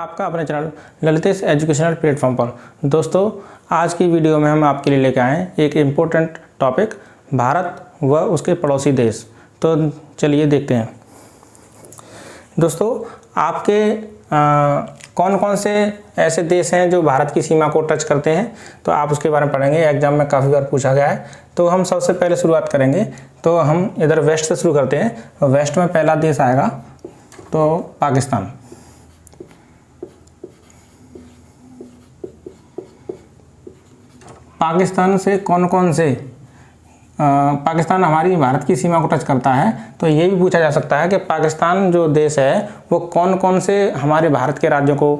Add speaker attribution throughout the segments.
Speaker 1: आपका अपने channel Lalitesh educational platform पर। दोस्तों, आज की वीडियो में हम आपके लिए लेकर आए हैं एक इम्पोर्टेंट टॉपिक, भारत व उसके पड़ोसी देश। तो चलिए देखते हैं। दोस्तों, आपके कौन कौन से ऐसे देश हैं जो भारत की सीमा को टच करते हैं, तो आप उसके बारे में पढ़ेंगे। एग्जाम में काफ़ी बार पूछा गया है। तो हम सबसे पहले शुरुआत करेंगे, तो हम इधर वेस्ट से शुरू करते हैं। वेस्ट में पहला देश आएगा तो पाकिस्तान। पाकिस्तान से कौन कौन से पाकिस्तान हमारी भारत की सीमा को टच करता है, तो ये भी पूछा जा सकता है कि पाकिस्तान जो देश है वो कौन कौन से हमारे भारत के राज्यों को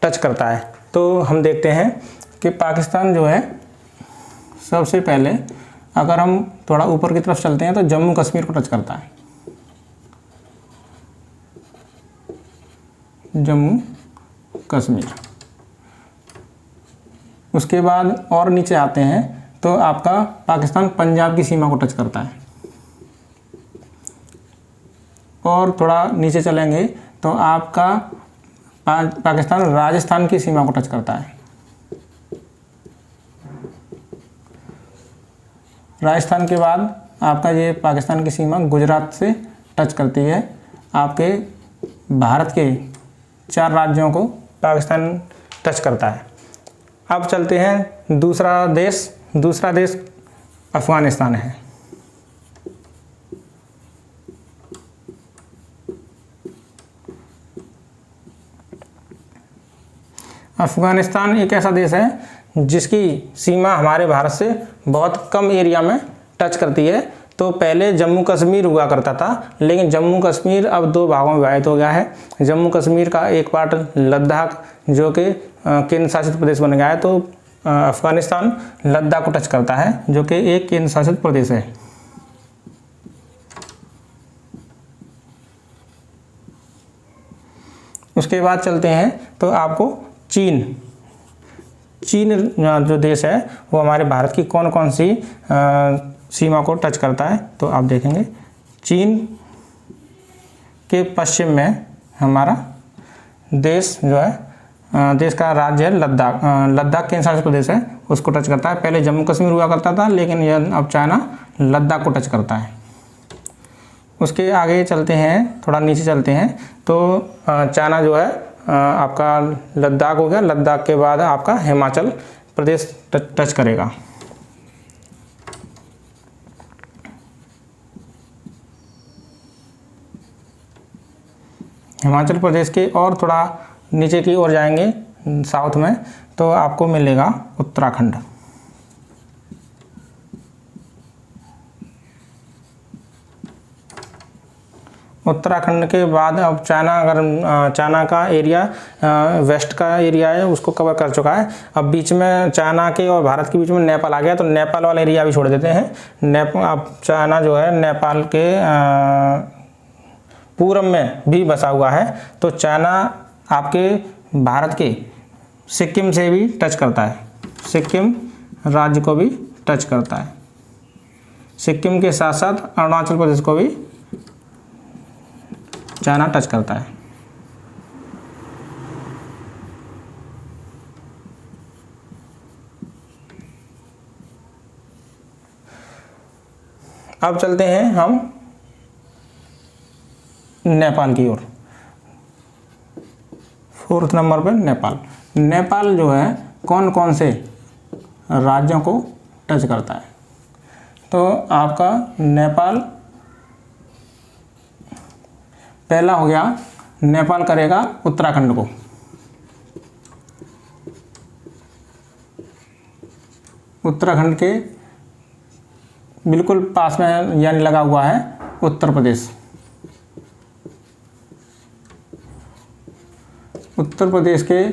Speaker 1: टच करता है। तो हम देखते हैं कि पाकिस्तान जो है, सबसे पहले अगर हम थोड़ा ऊपर की तरफ चलते हैं तो जम्मू कश्मीर को टच करता है। जम्मू कश्मीर। उसके बाद और नीचे आते हैं तो आपका पाकिस्तान पंजाब की सीमा को टच करता है। और थोड़ा नीचे चलेंगे तो आपका पाकिस्तान राजस्थान की सीमा को टच करता है। राजस्थान के बाद आपका ये पाकिस्तान की सीमा गुजरात से टच करती है। आपके भारत के 4 राज्यों को पाकिस्तान टच करता है। अब चलते हैं दूसरा देश अफ़गानिस्तान है। अफ़गानिस्तान एक ऐसा देश है जिसकी सीमा हमारे भारत से बहुत कम एरिया में टच करती है। तो पहले जम्मू कश्मीर हुआ करता था, लेकिन जम्मू कश्मीर अब 2 भागों में विभाजित हो गया है। जम्मू कश्मीर का एक पार्ट लद्दाख जो कि केंद्र शासित प्रदेश बन गया है। तो अफ़गानिस्तान लद्दाख को टच करता है जो कि एक केंद्र शासित प्रदेश है। उसके बाद चलते हैं तो आपको चीन जो देश है वो हमारे भारत की कौन कौन सी सीमा को टच करता है, तो आप देखेंगे चीन के पश्चिम में हमारा देश जो है, देश का राज्य है लद्दाख केंद्र शासित प्रदेश है, उसको टच करता है। पहले जम्मू कश्मीर हुआ करता था, लेकिन यह अब चाइना लद्दाख को टच करता है। उसके आगे चलते हैं, थोड़ा नीचे चलते हैं तो चाइना जो है आपका लद्दाख हो गया। लद्दाख के बाद आपका हिमाचल प्रदेश टच करेगा। हिमाचल प्रदेश के और थोड़ा नीचे की ओर जाएंगे साउथ में तो आपको मिलेगा उत्तराखंड। उत्तराखंड के बाद अब चाइना का एरिया वेस्ट का एरिया है, उसको कवर कर चुका है। अब बीच में चाइना के और भारत के बीच में नेपाल आ गया, तो नेपाल वाला एरिया भी छोड़ देते हैं। अब चाइना जो है नेपाल के पूर्व में भी बसा हुआ है। तो चाइना आपके भारत के सिक्किम से भी टच करता है, सिक्किम राज्य को भी टच करता है। सिक्किम के साथ साथ अरुणाचल प्रदेश को भी चाइना टच करता है। अब चलते हैं हम नेपाल की ओर। 4th नंबर पे नेपाल जो है कौन कौन से राज्यों को टच करता है, तो आपका नेपाल पहला हो गया। नेपाल करेगा उत्तराखंड को। उत्तराखंड के बिल्कुल पास में यानी लगा हुआ है उत्तर प्रदेश। उत्तर प्रदेश के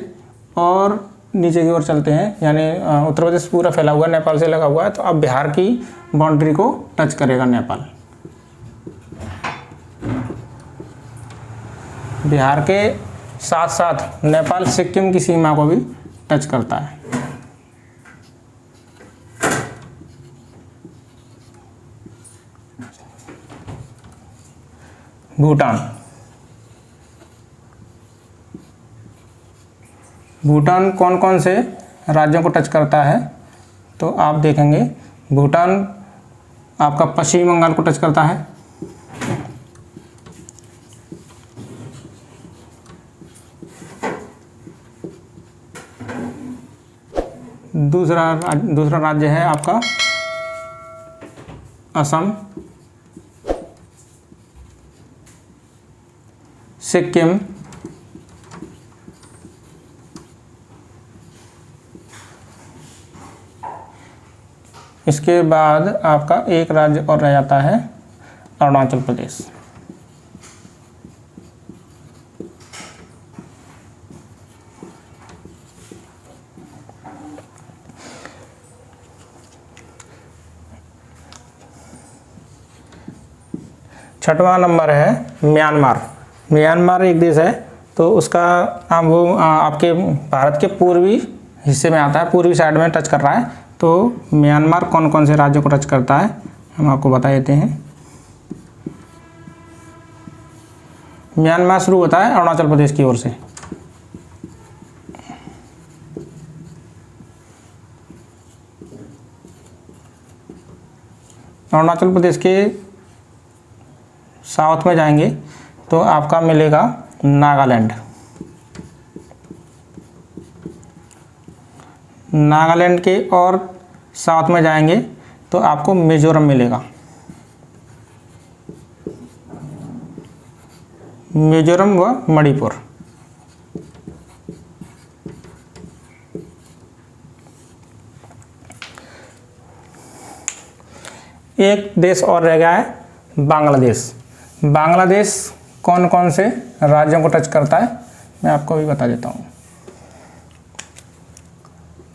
Speaker 1: और नीचे की ओर चलते हैं, यानी उत्तर प्रदेश पूरा फैला हुआ है, नेपाल से लगा हुआ है। तो अब बिहार की बाउंड्री को टच करेगा नेपाल। बिहार के साथ साथ नेपाल सिक्किम की सीमा को भी टच करता है। भूटान भूटान कौन कौन से राज्यों को टच करता है, तो आप देखेंगे भूटान आपका पश्चिम बंगाल को टच करता है, दूसरा राज्य है आपका असम, सिक्किम, इसके बाद आपका एक राज्य और रह जाता है अरुणाचल प्रदेश। छठवां नंबर है म्यांमार। म्यांमार एक देश है, तो उसका वो आपके भारत के पूर्वी हिस्से में आता है, पूर्वी साइड में टच कर रहा है। तो म्यांमार कौन कौन से राज्यों को टच करता है हम आपको बता देते हैं। म्यांमार शुरू होता है अरुणाचल प्रदेश की ओर से, अरुणाचल प्रदेश के साउथ में जाएंगे तो आपका मिलेगा नागालैंड, नागालैंड के और साउथ में जाएंगे तो आपको मिजोरम मिलेगा, मिजोरम व मणिपुर। एक देश और रह गया है बांग्लादेश। बांग्लादेश कौन कौन से राज्यों को टच करता है मैं आपको अभी बता देता हूँ।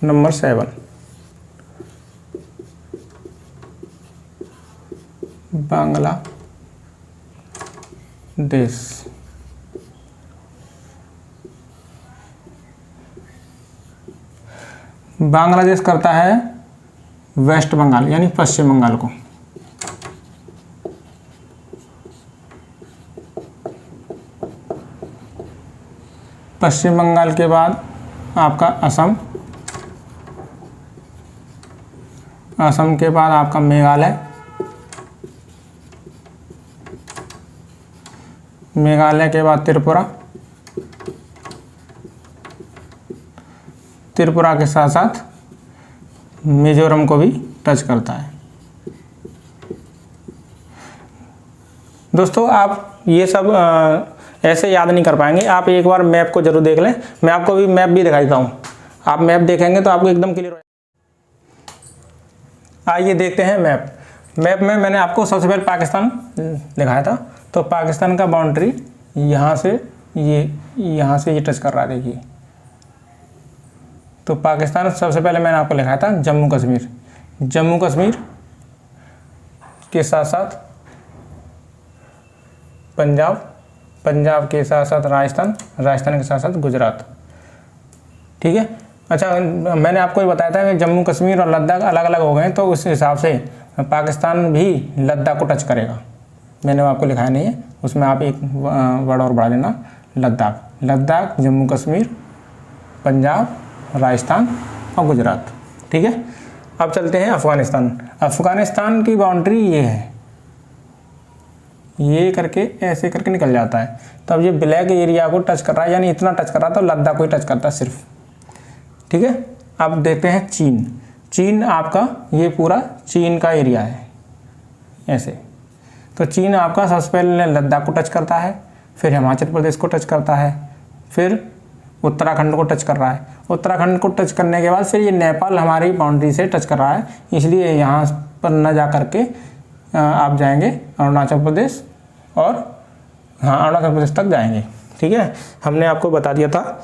Speaker 1: नंबर 7 बांग्लादेश। बांग्लादेश करता है वेस्ट बंगाल यानी पश्चिम बंगाल को, पश्चिम बंगाल के बाद आपका असम, असम के बाद आपका मेघालय, मेघालय के बाद त्रिपुरा, त्रिपुरा के साथ साथ मिजोरम को भी टच करता है। दोस्तों आप ये सब ऐसे याद नहीं कर पाएंगे, आप एक बार मैप को जरूर देख लें। मैं आपको अभी मैप भी दिखा देता हूँ, आप मैप देखेंगे तो आपको एकदम क्लियर हो जाएगा। आइए देखते हैं मैप। मैप में मैंने आपको सबसे पहले पाकिस्तान दिखाया था, तो पाकिस्तान का बाउंड्री यहाँ से ये टच कर रहा है, देखिए। तो पाकिस्तान सबसे पहले मैंने आपको लिखाया था जम्मू कश्मीर, जम्मू कश्मीर के साथ साथ पंजाब, पंजाब के साथ साथ राजस्थान, राजस्थान के साथ साथ गुजरात, ठीक है। अच्छा, मैंने आपको ये बताया था कि जम्मू कश्मीर और लद्दाख अलग अलग हो गए, तो उस हिसाब से पाकिस्तान भी लद्दाख को टच करेगा। मैंने आपको लिखाया नहीं है, उसमें आप एक वर्ड और बढ़ा लेना, लद्दाख। लद्दाख, जम्मू कश्मीर, पंजाब, राजस्थान और गुजरात, ठीक है। अब चलते हैं अफ़गानिस्तान। अफ़गानिस्तान की बाउंड्री ये है, ये करके ऐसे करके निकल जाता है। तब ये ब्लैक एरिया को टच कर रहा है, यानी इतना टच कर रहा है, तो लद्दाख को ही टच करता है सिर्फ, ठीक है। अब देखते हैं चीन। चीन आपका ये पूरा चीन का एरिया है ऐसे। तो चीन आपका सबसे पहले लद्दाख को टच करता है, फिर हिमाचल प्रदेश को टच करता है, फिर उत्तराखंड को टच कर रहा है। उत्तराखंड को टच करने के बाद फिर ये नेपाल हमारी बाउंड्री से टच कर रहा है, इसलिए यहाँ पर न जा करके आप जाएंगे अरुणाचल प्रदेश, और हाँ अरुणाचल प्रदेश तक जाएंगे, ठीक है। हमने आपको बता दिया था,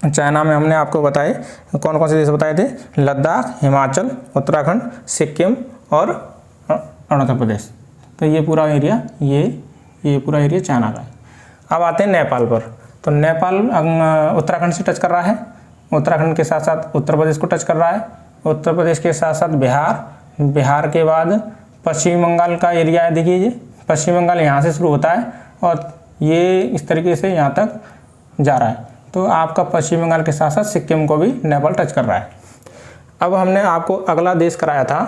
Speaker 1: चाइना में हमने आपको बताए कौन कौन से देश बताए थे, लद्दाख, हिमाचल, उत्तराखंड, सिक्किम और अरुणाचल प्रदेश। तो ये पूरा एरिया ये पूरा एरिया चाइना का है। अब आते हैं नेपाल पर। तो नेपाल उत्तराखंड से टच कर रहा है, उत्तराखंड के साथ साथ उत्तर प्रदेश को टच कर रहा है, उत्तर प्रदेश के साथ साथ बिहार, बिहार के बाद पश्चिम बंगाल का एरिया है, देखिए ये पश्चिम बंगाल यहाँ से शुरू होता है और ये इस तरीके से यहाँ तक जा रहा है। तो आपका पश्चिम बंगाल के साथ साथ सिक्किम को भी नेपाल टच कर रहा है। अब हमने आपको अगला देश कराया था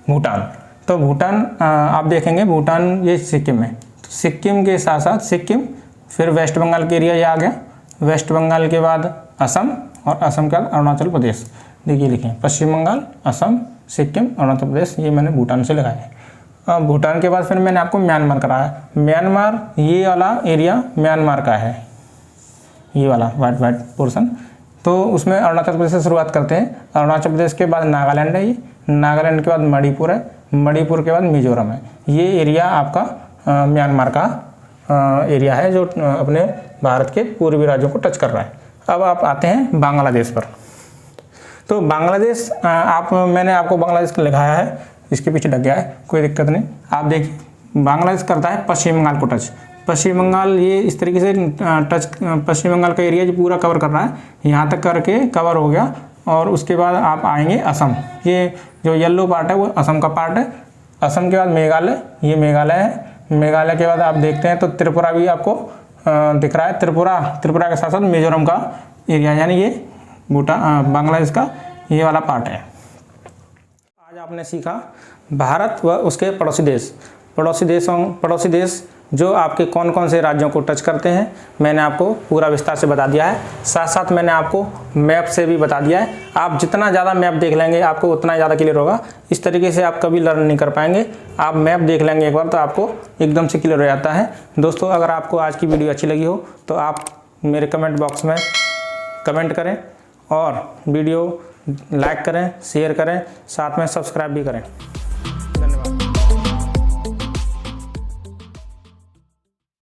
Speaker 1: भूटान। तो भूटान आप देखेंगे, भूटान ये सिक्किम है, तो सिक्किम के साथ साथ सिक्किम, फिर वेस्ट बंगाल के एरिया ये आ गया, वेस्ट बंगाल के बाद असम, और असम के बाद अरुणाचल प्रदेश। देखिए लिखें पश्चिम बंगाल, असम, सिक्किम, अरुणाचल प्रदेश, ये मैंने भूटान से लगाया है। भूटान के बाद फिर मैंने आपको म्यांमार कराया। म्यांमार ये वाला एरिया म्यांमार का है, ये वाला वाइट वाइट पोर्शन। तो उसमें अरुणाचल प्रदेश से शुरुआत करते हैं। अरुणाचल प्रदेश के बाद नागालैंड है, ये नागालैंड के बाद मणिपुर है, मणिपुर के बाद मिजोरम है। ये एरिया आपका म्यांमार का एरिया है जो अपने भारत के पूर्वी राज्यों को टच कर रहा है। अब आप आते हैं बांग्लादेश पर। तो बांग्लादेश मैंने आपको बांग्लादेश लिखाया है, इसके पीछे ढक गया है, कोई दिक्कत नहीं। आप देखिए बांग्लादेश करता है पश्चिम बंगाल को टच। पश्चिम बंगाल ये इस तरीके से टच, पश्चिम बंगाल का एरिया जो पूरा कवर कर रहा है, यहाँ तक करके कवर हो गया। और उसके बाद आप आएंगे असम, ये जो येलो पार्ट है वो असम का पार्ट है। असम के बाद मेघालय, ये मेघालय है। मेघालय के बाद आप देखते हैं तो त्रिपुरा भी आपको दिख रहा है। त्रिपुरा के साथ साथ मिजोरम का एरिया, यानी ये बांग्लादेश का ये वाला पार्ट है। आज आपने सीखा भारत व उसके पड़ोसी देश जो आपके कौन कौन से राज्यों को टच करते हैं, मैंने आपको पूरा विस्तार से बता दिया है। साथ साथ मैंने आपको मैप से भी बता दिया है। आप जितना ज़्यादा मैप देख लेंगे आपको उतना ज़्यादा क्लियर होगा। इस तरीके से आप कभी लर्न नहीं कर पाएंगे। आप मैप देख लेंगे एक बार तो आपको एकदम से क्लियर हो जाता है। दोस्तों, अगर आपको आज की वीडियो अच्छी लगी हो तो आप मेरे कमेंट बॉक्स में कमेंट करें और वीडियो लाइक करें, शेयर करें, साथ में सब्सक्राइब भी करें।